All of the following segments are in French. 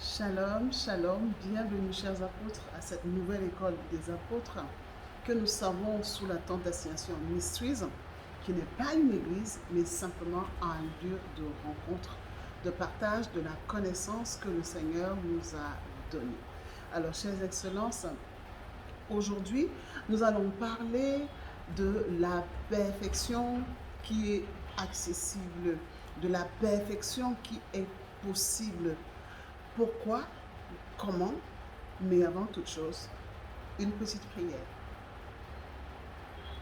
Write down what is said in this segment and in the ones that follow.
Shalom, shalom, bienvenue chers apôtres à cette nouvelle école des apôtres que nous savons sous la tente d'Assignation Ministries, qui n'est pas une église, mais simplement un lieu de rencontre, de partage de la connaissance que le Seigneur nous a donnée. Alors, chers excellences, aujourd'hui, nous allons parler de la perfection qui est accessible, de la perfection qui est possible. Pourquoi, comment, mais avant toute chose, une petite prière.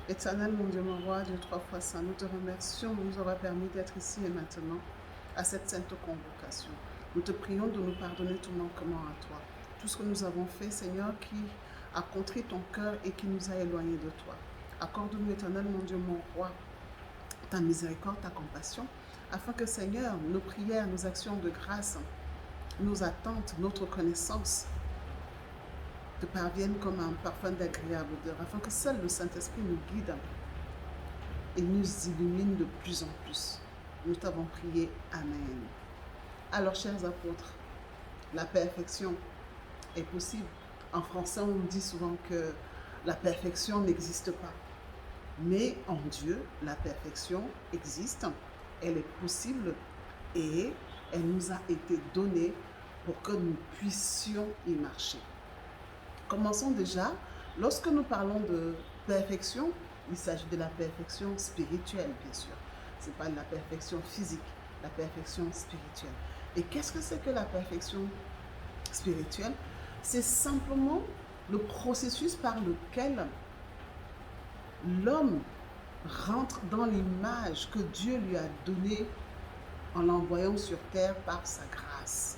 Éternel, mon Dieu, mon roi, Dieu trois fois saint, nous te remercions de nous avoir permis d'être ici et maintenant à cette sainte convocation. Nous te prions de nous pardonner tout manquement à toi. Tout ce que nous avons fait, Seigneur, qui a contré ton cœur et qui nous a éloignés de toi. Accorde-nous, Éternel, mon Dieu, mon roi, ta miséricorde, ta compassion, afin que, Seigneur, nos prières, nos actions de grâce, nos attentes, notre connaissance te parviennent comme un parfum d'agréable odeur, afin que seul le Saint-Esprit nous guide et nous illumine de plus en plus. Nous t'avons prié. Amen. Alors, chers apôtres, la perfection est possible. En français, on dit souvent que la perfection n'existe pas. Mais en Dieu, la perfection existe, elle est possible et elle nous a été donnée pour que nous puissions y marcher. Commençons déjà. Lorsque nous parlons de perfection, il s'agit de la perfection spirituelle, bien sûr. Ce n'est pas de la perfection physique, la perfection spirituelle. Et qu'est-ce que c'est que la perfection spirituelle? C'est simplement le processus par lequel l'homme rentre dans l'image que Dieu lui a donnée en l'envoyant sur terre par sa grâce.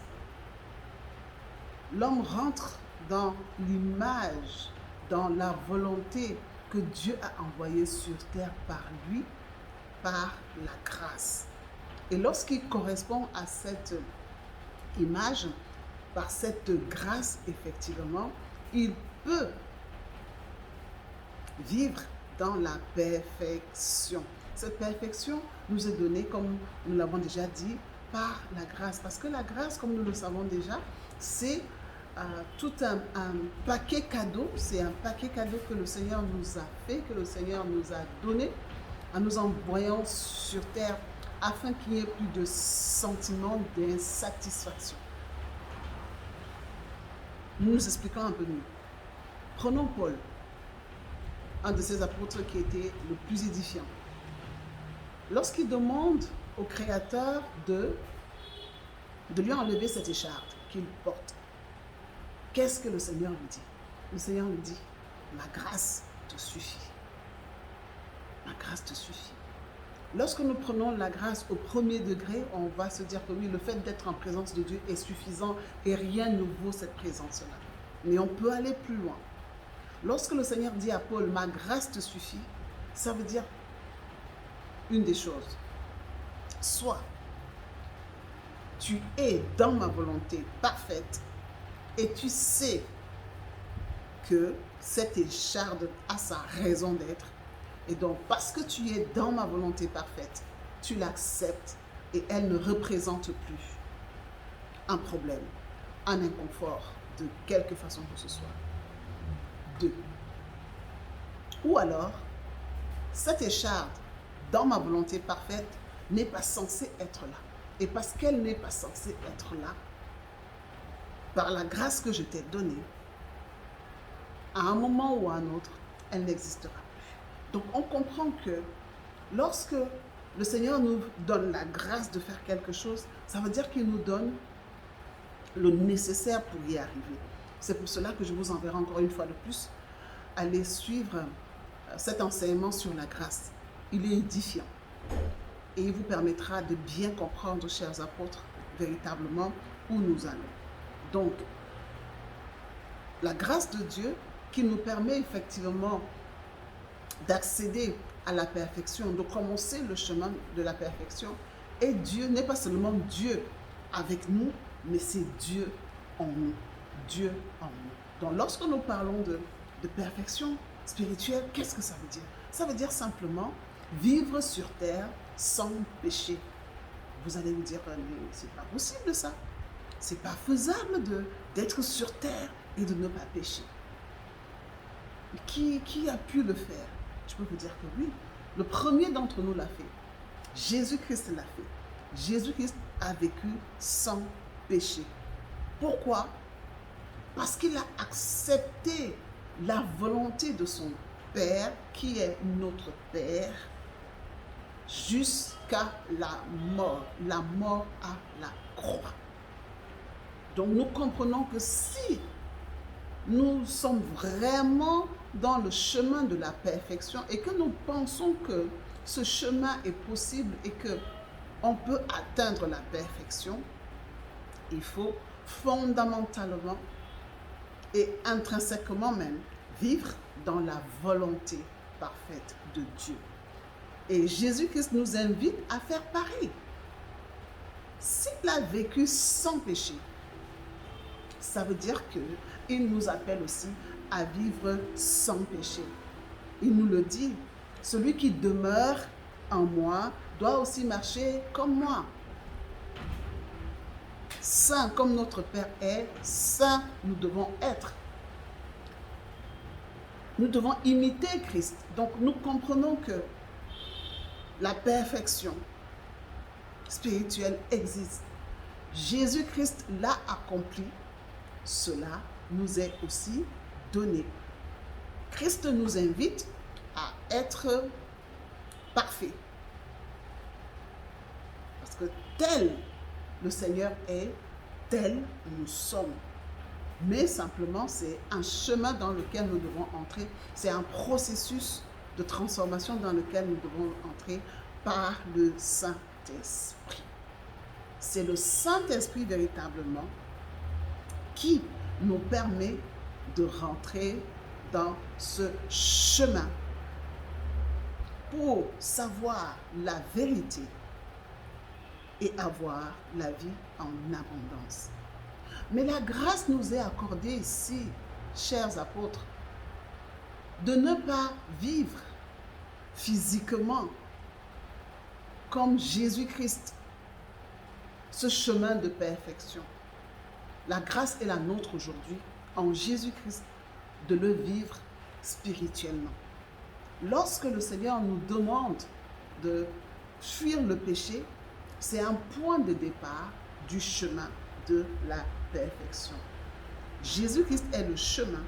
L'homme rentre dans l'image, dans la volonté que Dieu a envoyée sur terre par lui, par la grâce. Et lorsqu'il correspond à cette image, par cette grâce, effectivement, il peut vivre dans la perfection. Cette perfection nous est donnée, comme nous l'avons déjà dit, par la grâce. Parce que la grâce, comme nous le savons déjà, c'est tout un paquet cadeau. C'est un paquet cadeau que le Seigneur nous a fait, que le Seigneur nous a donné, en nous envoyant sur terre, afin qu'il n'y ait plus de sentiment d'insatisfaction. Nous nous expliquons un peu mieux. Prenons Paul, un de ces apôtres qui était le plus édifiant. Lorsqu'il demande au Créateur de lui enlever cette écharpe qu'il porte, qu'est-ce que le Seigneur lui dit? Le Seigneur lui dit, ma grâce te suffit. Ma grâce te suffit. Lorsque nous prenons la grâce au premier degré, on va se dire que oui, le fait d'être en présence de Dieu est suffisant et rien ne vaut cette présence-là. Mais on peut aller plus loin. Lorsque le Seigneur dit à Paul, ma grâce te suffit, ça veut dire une des choses. Soit tu es dans ma volonté parfaite et tu sais que cette écharde a sa raison d'être. Et donc, parce que tu es dans ma volonté parfaite, tu l'acceptes et elle ne représente plus un problème, un inconfort de quelque façon que ce soit. 2. Ou alors, cette écharde dans ma volonté parfaite n'est pas censée être là. Et parce qu'elle n'est pas censée être là, par la grâce que je t'ai donnée, à un moment ou à un autre, elle n'existera plus. Donc on comprend que lorsque le Seigneur nous donne la grâce de faire quelque chose, ça veut dire qu'il nous donne le nécessaire pour y arriver. C'est pour cela que je vous enverrai encore une fois de plus aller suivre cet enseignement sur la grâce. Il est édifiant et il vous permettra de bien comprendre, chers apôtres, véritablement où nous allons. Donc, la grâce de Dieu qui nous permet effectivement d'accéder à la perfection, de commencer le chemin de la perfection. Et Dieu n'est pas seulement Dieu avec nous, mais c'est Dieu en nous. Dieu en nous. Donc lorsque nous parlons de perfection spirituelle, qu'est-ce que ça veut dire? Ça veut dire simplement vivre sur terre sans péché. Vous allez me dire, mais c'est pas possible ça. C'est pas faisable d'être sur terre et de ne pas pécher. Qui a pu le faire? Je peux vous dire que oui. Le premier d'entre nous l'a fait. Jésus-Christ l'a fait. Jésus-Christ a vécu sans péché. Pourquoi? Parce qu'il a accepté la volonté de son Père, qui est notre Père, jusqu'à la mort à la croix. Donc nous comprenons que si nous sommes vraiment dans le chemin de la perfection et que nous pensons que ce chemin est possible et que on peut atteindre la perfection, il faut fondamentalement et intrinsèquement même vivre dans la volonté parfaite de Dieu. Et Jésus-Christ nous invite à faire pareil. S'il a vécu sans péché, ça veut dire qu'il nous appelle aussi à vivre sans péché. Il nous le dit, celui qui demeure en moi doit aussi marcher comme moi. Saint comme notre Père est, saint nous devons être. Nous devons imiter Christ. Donc nous comprenons que la perfection spirituelle existe. Jésus-Christ l'a accompli. Cela nous est aussi donné. Christ nous invite à être parfaits. Parce que tel le Seigneur est, tel nous sommes. Mais simplement, c'est un chemin dans lequel nous devons entrer. C'est un processus de transformation dans lequel nous devons entrer par le Saint-Esprit. C'est le Saint-Esprit véritablement qui nous permet de rentrer dans ce chemin pour savoir la vérité et avoir la vie en abondance. Mais la grâce nous est accordée ici, chers apôtres, de ne pas vivre physiquement comme Jésus-Christ, ce chemin de perfection. La grâce est la nôtre aujourd'hui, en Jésus-Christ, de le vivre spirituellement. Lorsque le Seigneur nous demande de fuir le péché, c'est un point de départ du chemin de la perfection. Jésus-Christ est le chemin,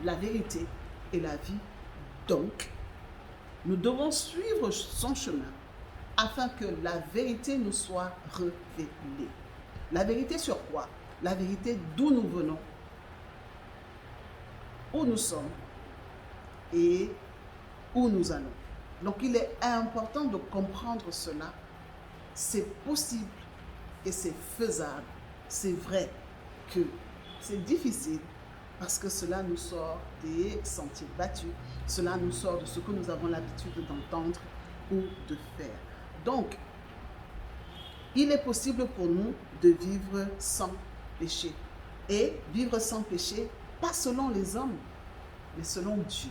la vérité et la vie. Donc, nous devons suivre son chemin afin que la vérité nous soit révélée. La vérité sur quoi? La vérité d'où nous venons, où nous sommes et où nous allons. Donc, il est important de comprendre cela. C'est possible et c'est faisable. C'est vrai que c'est difficile parce que cela nous sort des sentiers battus. Cela nous sort de ce que nous avons l'habitude d'entendre ou de faire. Donc, il est possible pour nous de vivre sans péché. Et vivre sans péché, pas selon les hommes, mais selon Dieu.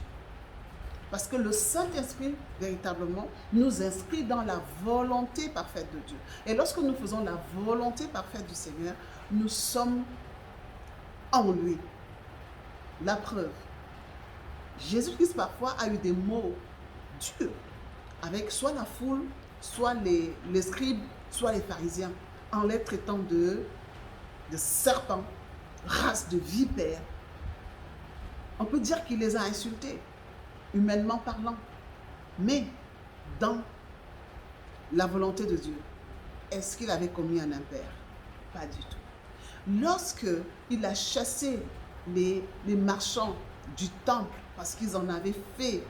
Parce que le Saint-Esprit, véritablement, nous inscrit dans la volonté parfaite de Dieu. Et lorsque nous faisons la volonté parfaite du Seigneur, nous sommes en lui. La preuve, Jésus-Christ parfois a eu des mots durs avec soit la foule, soit les scribes, soit les pharisiens, en les traitant de serpents, race de vipères. On peut dire qu'il les a insultés, humainement parlant. Mais dans la volonté de Dieu, est-ce qu'il avait commis un impair? Pas du tout. Lorsque il a chassé les marchands du temple, parce qu'ils en avaient fait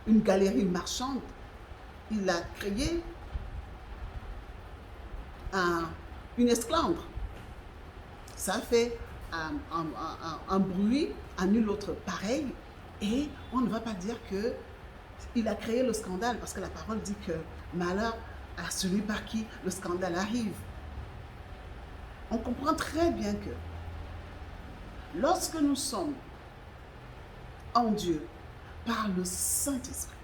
une galerie marchande, il a créé une esclandre. Ça a fait un bruit à nul autre pareil. Et on ne va pas dire qu'il a créé le scandale, parce que la parole dit que malheur à celui par qui le scandale arrive. On comprend très bien que lorsque nous sommes en Dieu par le Saint-Esprit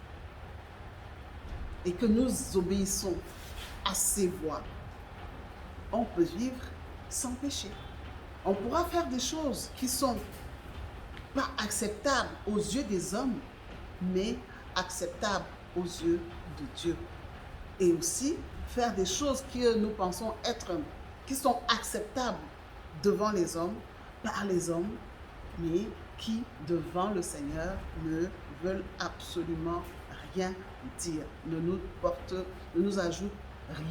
et que nous obéissons à ses voies, on peut vivre sans péché. On pourra faire des choses qui sont pas acceptables aux yeux des hommes, mais acceptables aux yeux de Dieu. Et aussi faire des choses que nous pensons qui sont acceptables devant les hommes, par les hommes, mais qui, devant le Seigneur, ne veulent absolument rien dire, ne nous ajoutent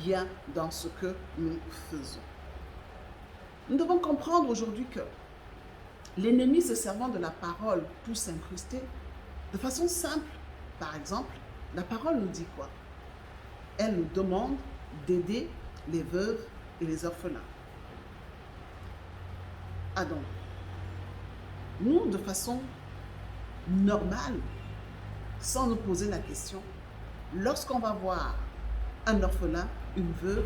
rien dans ce que nous faisons. Nous devons comprendre aujourd'hui que l'ennemi se servant de la parole pour s'incruster, de façon simple, par exemple, la parole nous dit quoi? Elle nous demande d'aider les veuves et les orphelins. Ah donc, nous, de façon normale, sans nous poser la question, lorsqu'on va voir un orphelin, une veuve,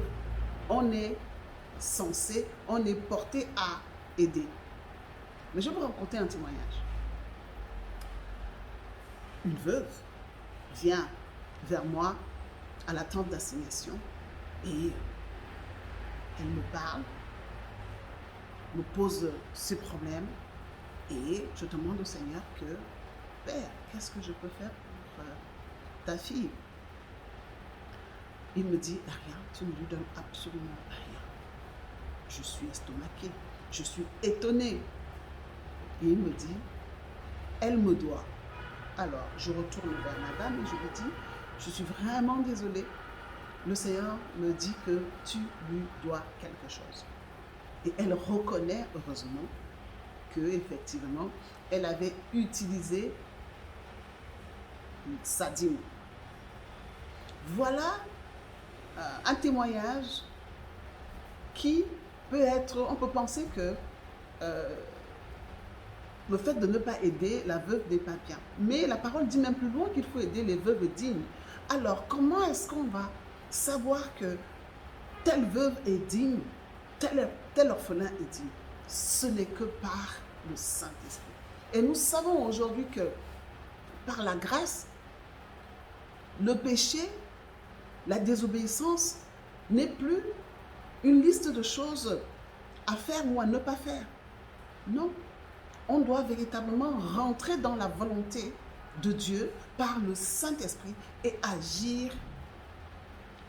on est porté à aider. Mais je vais vous raconter un témoignage. Une veuve vient vers moi à la tente d'assignation et elle me parle, me pose ses problèmes et je demande au Seigneur que, Père, qu'est-ce que je peux faire pour ta fille? Il me dit, rien, tu ne lui donnes absolument rien. Je suis estomaquée, je suis étonnée. Et il me dit, elle me doit. Alors, je retourne vers madame et je lui dis, je suis vraiment désolée. Le Seigneur me dit que tu lui dois quelque chose. Et elle reconnaît, heureusement, que effectivement, elle avait utilisé sa dîme. Voilà un témoignage qui peut être, on peut penser que le fait de ne pas aider la veuve n'est pas bien. Mais la parole dit même plus loin qu'il faut aider les veuves dignes. Alors, comment est-ce qu'on va savoir que telle veuve est digne, tel orphelin est digne? Ce n'est que par le Saint-Esprit. Et nous savons aujourd'hui que par la grâce, le péché, la désobéissance n'est plus une liste de choses à faire ou à ne pas faire. Non, on doit véritablement rentrer dans la volonté de Dieu par le Saint-Esprit et agir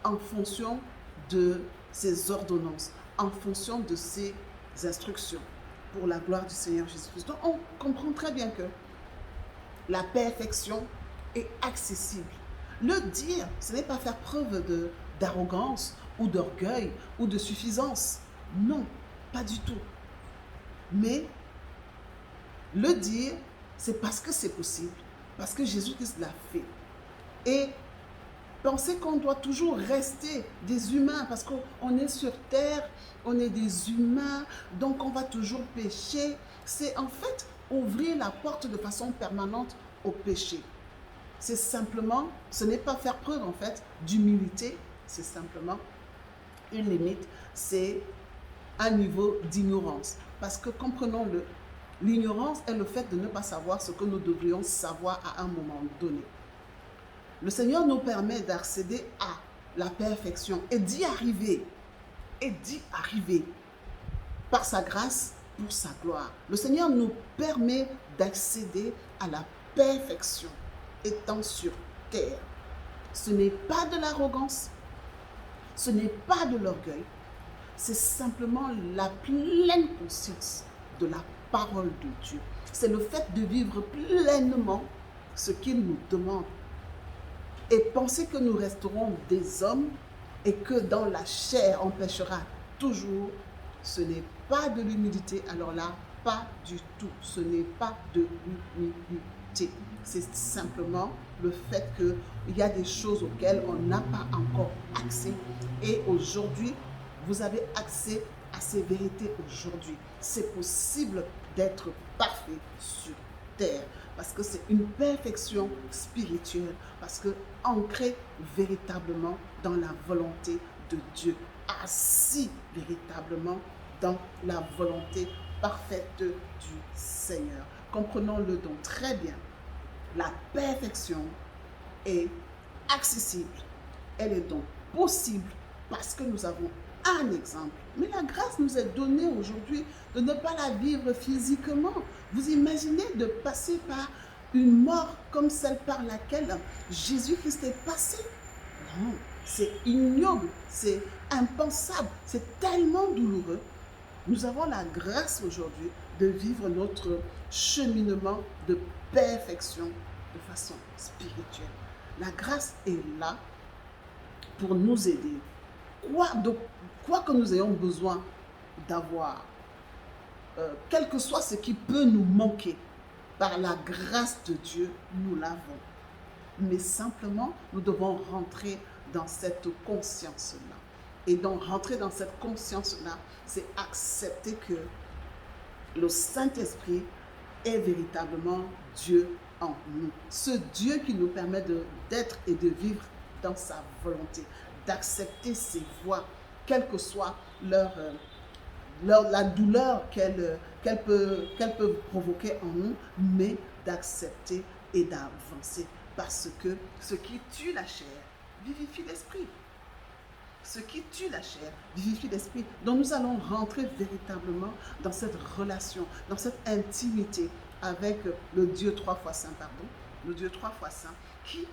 en fonction de ses ordonnances, en fonction de ses instructions, pour la gloire du Seigneur Jésus-Christ. Donc, on comprend très bien que la perfection est accessible. Le dire, ce n'est pas faire preuve d'arrogance ou d'orgueil ou de suffisance. Non, pas du tout. Mais le dire, c'est parce que c'est possible, parce que Jésus-Christ l'a fait. Et penser qu'on doit toujours rester des humains, parce qu'on est sur terre, on est des humains, donc on va toujours pécher, c'est en fait ouvrir la porte de façon permanente au péché. C'est simplement, ce n'est pas faire preuve en fait d'humilité, c'est simplement une limite, c'est un niveau d'ignorance. Parce que comprenons-le, l'ignorance est le fait de ne pas savoir ce que nous devrions savoir à un moment donné. Le Seigneur nous permet d'accéder à la perfection et d'y arriver, par sa grâce, pour sa gloire. Le Seigneur nous permet d'accéder à la perfection étant sur terre. Ce n'est pas de l'arrogance, ce n'est pas de l'orgueil, c'est simplement la pleine conscience de la parole de Dieu. C'est le fait de vivre pleinement ce qu'il nous demande. Et penser que nous resterons des hommes et que dans la chair on péchera toujours, ce n'est pas de l'humilité. Alors là, pas du tout. Ce n'est pas de l'humilité. C'est simplement le fait qu'il y a des choses auxquelles on n'a pas encore accès. Et aujourd'hui, vous avez accès à ces vérités aujourd'hui. C'est possible d'être parfait sur terre. Parce que c'est une perfection spirituelle, parce que ancrée véritablement dans la volonté de Dieu, assis véritablement dans la volonté parfaite du Seigneur. Comprenons-le donc très bien. La perfection est accessible. Elle est donc possible parce que nous avons un exemple. Mais la grâce nous est donnée aujourd'hui de ne pas la vivre physiquement. Vous imaginez de passer par une mort comme celle par laquelle Jésus-Christ est passé? Non, c'est ignoble, c'est impensable, c'est tellement douloureux. Nous avons la grâce aujourd'hui de vivre notre cheminement de perfection de façon spirituelle. La grâce est là pour nous aider. Quoi que nous ayons besoin d'avoir, quel que soit ce qui peut nous manquer, par la grâce de Dieu, nous l'avons. Mais simplement, nous devons rentrer dans cette conscience-là. Et donc, rentrer dans cette conscience-là, c'est accepter que le Saint-Esprit est véritablement Dieu en nous. Ce Dieu qui nous permet d'être et de vivre dans sa volonté, d'accepter ses voies, quelle que soit la douleur qu'elle peut provoquer en nous, mais d'accepter et d'avancer. Parce que ce qui tue la chair vivifie l'esprit. Ce qui tue la chair vivifie l'esprit. Donc nous allons rentrer véritablement dans cette relation, dans cette intimité avec le Dieu trois fois saint, le Dieu trois fois saint, qui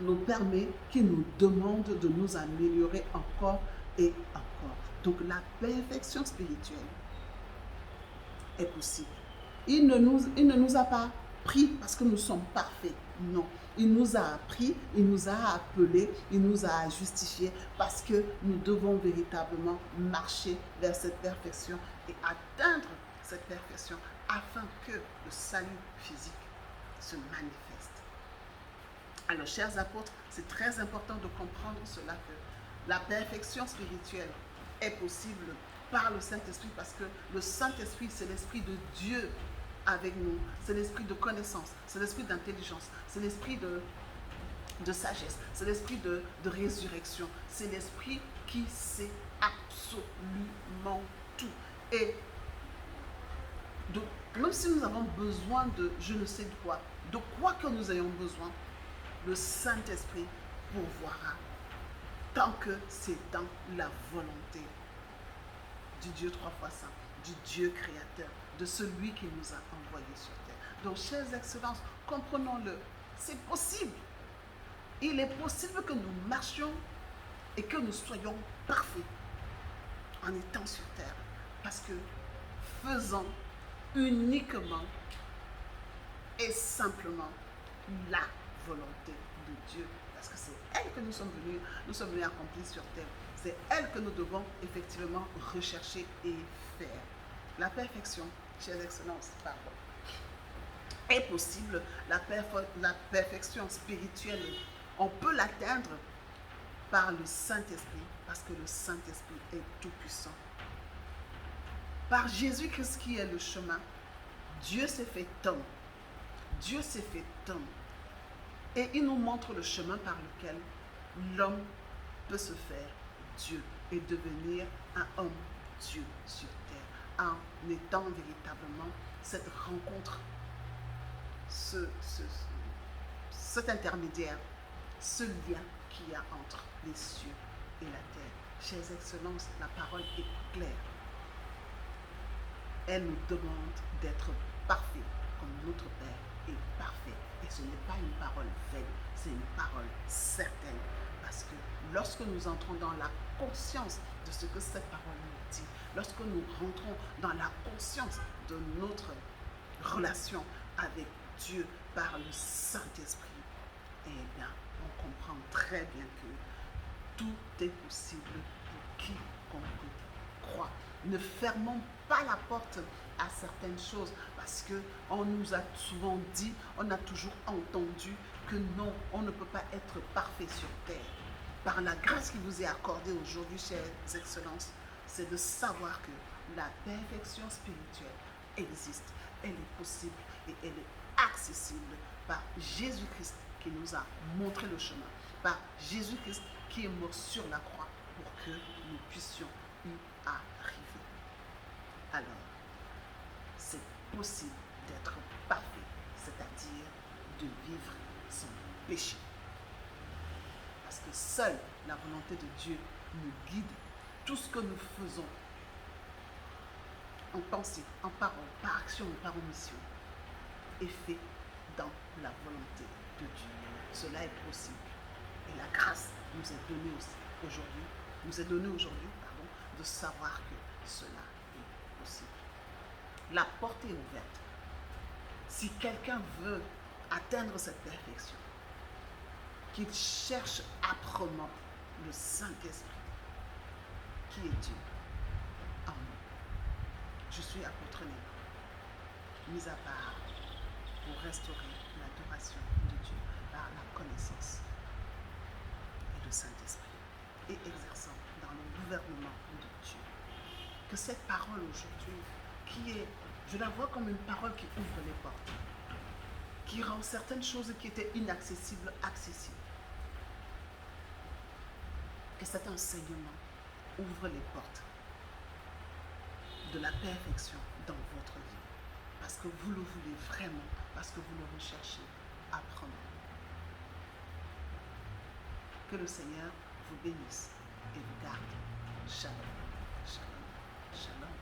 nous permet, qui nous demande de nous améliorer encore et encore. Donc la perfection spirituelle est possible. Il ne nous a pas pris parce que nous sommes parfaits. Non. Il nous a appris, il nous a appelés, il nous a justifiés parce que nous devons véritablement marcher vers cette perfection et atteindre cette perfection afin que le salut physique se manifeste. Alors, chers apôtres, c'est très important de comprendre cela, que la perfection spirituelle est possible par le Saint-Esprit, parce que le Saint-Esprit, c'est l'Esprit de Dieu avec nous. C'est l'esprit de connaissance, c'est l'esprit d'intelligence, c'est l'esprit de sagesse, c'est l'esprit de résurrection, c'est l'esprit qui sait absolument tout. Et même si nous avons besoin de je ne sais de quoi que nous ayons besoin, le Saint-Esprit pourvoira, tant que c'est dans la volonté du Dieu trois fois saint, du Dieu créateur, de celui qui nous a envoyés sur terre. Donc, chers excellences, comprenons-le, c'est possible. Il est possible que nous marchions et que nous soyons parfaits en étant sur terre, parce que faisant uniquement et simplement la volonté de Dieu, parce que c'est elle que nous sommes venus accomplir sur terre. C'est elle que nous devons effectivement rechercher et faire. La perfection, chers excellences, est possible. La perfection spirituelle, on peut l'atteindre par le Saint-Esprit, parce que le Saint-Esprit est tout-puissant. Par Jésus-Christ qui est le chemin, Dieu s'est fait homme. Dieu s'est fait homme. Et il nous montre le chemin par lequel l'homme peut se faire Dieu et devenir un homme Dieu sur terre, en étant véritablement cette rencontre, cet intermédiaire, ce lien qu'il y a entre les cieux et la terre. Chers excellences, la parole est claire. Elle nous demande d'être parfaits comme notre Père est parfait. Et ce n'est pas une parole vaine, c'est une parole certaine. Parce que lorsque nous entrons dans la conscience de ce que cette parole nous dit, lorsque nous rentrons dans la conscience de notre relation avec Dieu par le Saint-Esprit, eh bien, on comprend très bien que tout est possible pour quiconque croit. Ne fermons pas la porte à certaines choses, parce qu'on nous a souvent dit, on a toujours entendu que non, on ne peut pas être parfait sur terre. Par la grâce qui vous est accordée aujourd'hui, chères excellences, c'est de savoir que la perfection spirituelle existe, elle est possible et elle est accessible par Jésus-Christ qui nous a montré le chemin, par Jésus-Christ qui est mort sur la croix pour que nous puissions y arriver. Alors, c'est possible d'être parfait, c'est-à-dire de vivre sans péché. Parce que seule la volonté de Dieu nous guide, tout ce que nous faisons, en pensée, en parole, par action ou par omission, est fait dans la volonté de Dieu. Cela est possible. Et la grâce nous est donnée aujourd'hui, de savoir que cela est possible. La porte est ouverte. Si quelqu'un veut atteindre cette perfection, qu'il cherche âprement le Saint-Esprit, qui est Dieu, en nous. Je suis apôtre Néma, mis à part pour restaurer l'adoration de Dieu par la connaissance et le Saint-Esprit, et exerçant dans le gouvernement de Dieu. Que cette parole aujourd'hui, je la vois comme une parole qui ouvre les portes, qui rend certaines choses qui étaient inaccessibles accessibles. Que cet enseignement ouvre les portes de la perfection dans votre vie, parce que vous le voulez vraiment, parce que vous le recherchez âprement. Que le Seigneur vous bénisse et vous garde. Shalom, shalom, shalom.